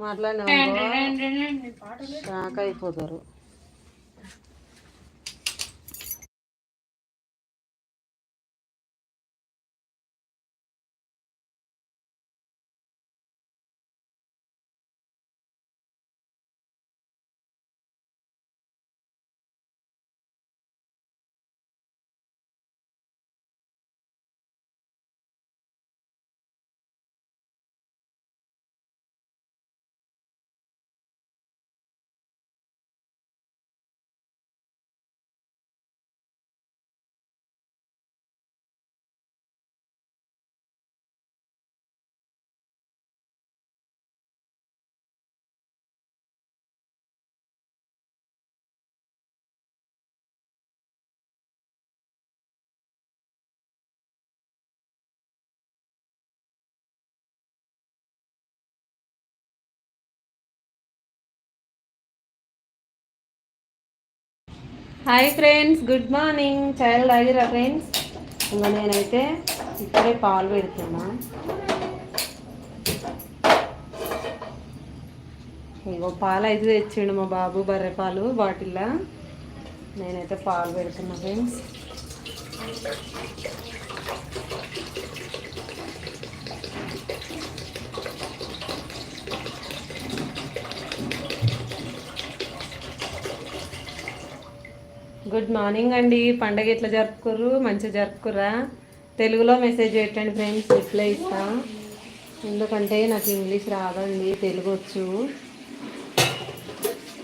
మాట్లాడినా షాక్ అయిపోతారు. Hi friends, good morning. చాయ్ తాగిరా ఫ్రెండ్స్? ఇంకా నేనైతే ఇప్పుడే పాలు పెడుతున్నా. ఇంకో పాలు అయితే తెచ్చిండు మా బాబు, బర్రె పాలు బాటిల్లో. నేనైతే పాలు పెడుతున్నా ఫ్రెండ్స్. గుడ్ మార్నింగ్ అండి. పండగ ఎట్లా జరుపుకోరు? మంచిగా జరుపుకురా? తెలుగులో మెసేజ్ పెట్టండి ఫ్రెండ్స్, రిప్లై ఇస్తా. ఎందుకంటే నాకు ఇంగ్లీష్ రాదండి, తెలుగు వచ్చు.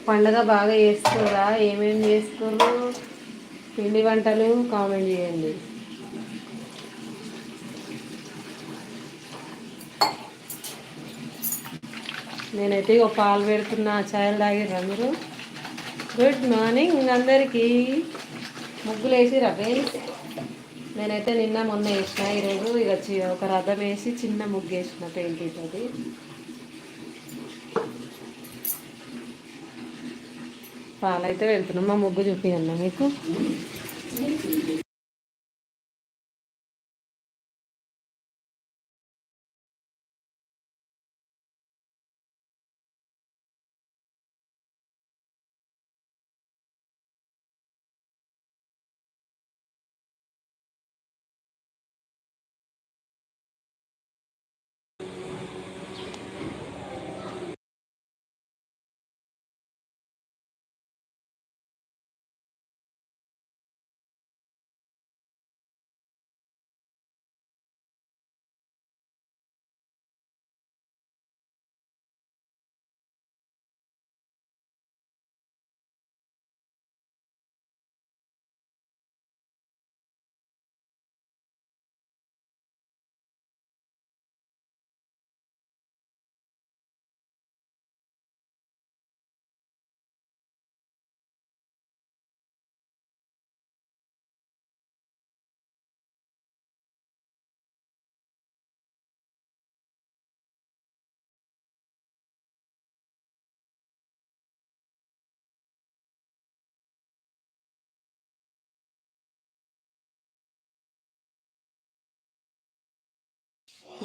పండగ బాగా చేసుకోరా? ఏమేమి చేసుకోరు? పిండి వంటలు కామెంట్ చేయండి. నేనైతే ఒక పాలు పెడుతున్నా. చాయలు తాగిర్రా మీరు? గుడ్ మార్నింగ్ అందరికీ. ముగ్గులు వేసిరా ఫ్రెండ్స్? నేనైతే నిన్న మొన్న వేసిన, ఈరోజు ఇక ఒక రథం వేసి చిన్న ముగ్గు వేసిన పెయింటింగ్ తోటి. పాలైతే వెళ్తున్నాం. మా ముగ్గు చూపియన్నా మీకు.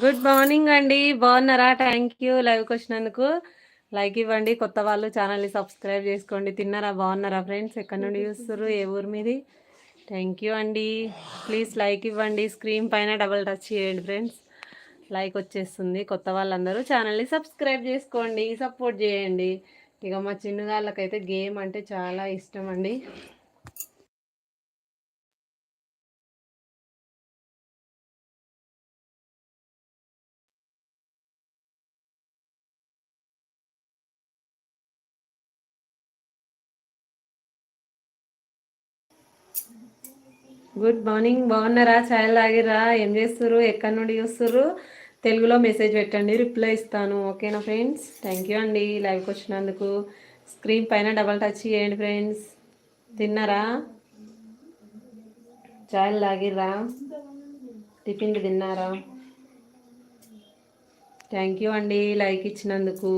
గుడ్ మార్నింగ్ అండి. బాగున్నారా? థ్యాంక్ యూ లైవ్కి వచ్చినందుకు. లైక్ ఇవ్వండి. కొత్త వాళ్ళు ఛానల్ని సబ్స్క్రైబ్ చేసుకోండి. తిన్నారా? బాగున్నారా ఫ్రెండ్స్? ఎక్కడి నుండి చూస్తారు? ఏ ఊరు మీది? థ్యాంక్ యూ అండి. ప్లీజ్ లైక్ ఇవ్వండి. స్క్రీన్ పైన డబల్ టచ్ చేయండి ఫ్రెండ్స్, లైక్ వచ్చేస్తుంది. కొత్త వాళ్ళందరూ ఛానల్ని సబ్స్క్రైబ్ చేసుకోండి, సపోర్ట్ చేయండి. ఇక మా చిన్నగాళ్ళకైతే గేమ్ అంటే చాలా ఇష్టం అండి. Good morning. బాగున్నారా? ఛాయలు తాగిరా? ఏం చేస్తారు? ఎక్కడి నుండి చూస్తారు? తెలుగులో మెసేజ్ పెట్టండి, రిప్లై ఇస్తాను. ఓకేనా ఫ్రెండ్స్? థ్యాంక్ యూ అండి లైవ్కి వచ్చినందుకు. స్క్రీన్ పైన డబల్ టచ్ చేయండి ఫ్రెండ్స్. తిన్నారా? ఛాయలు తాగిర్రా? టిఫిన్ తిన్నారా? థ్యాంక్ యూ అండి లైక్ ఇచ్చినందుకు.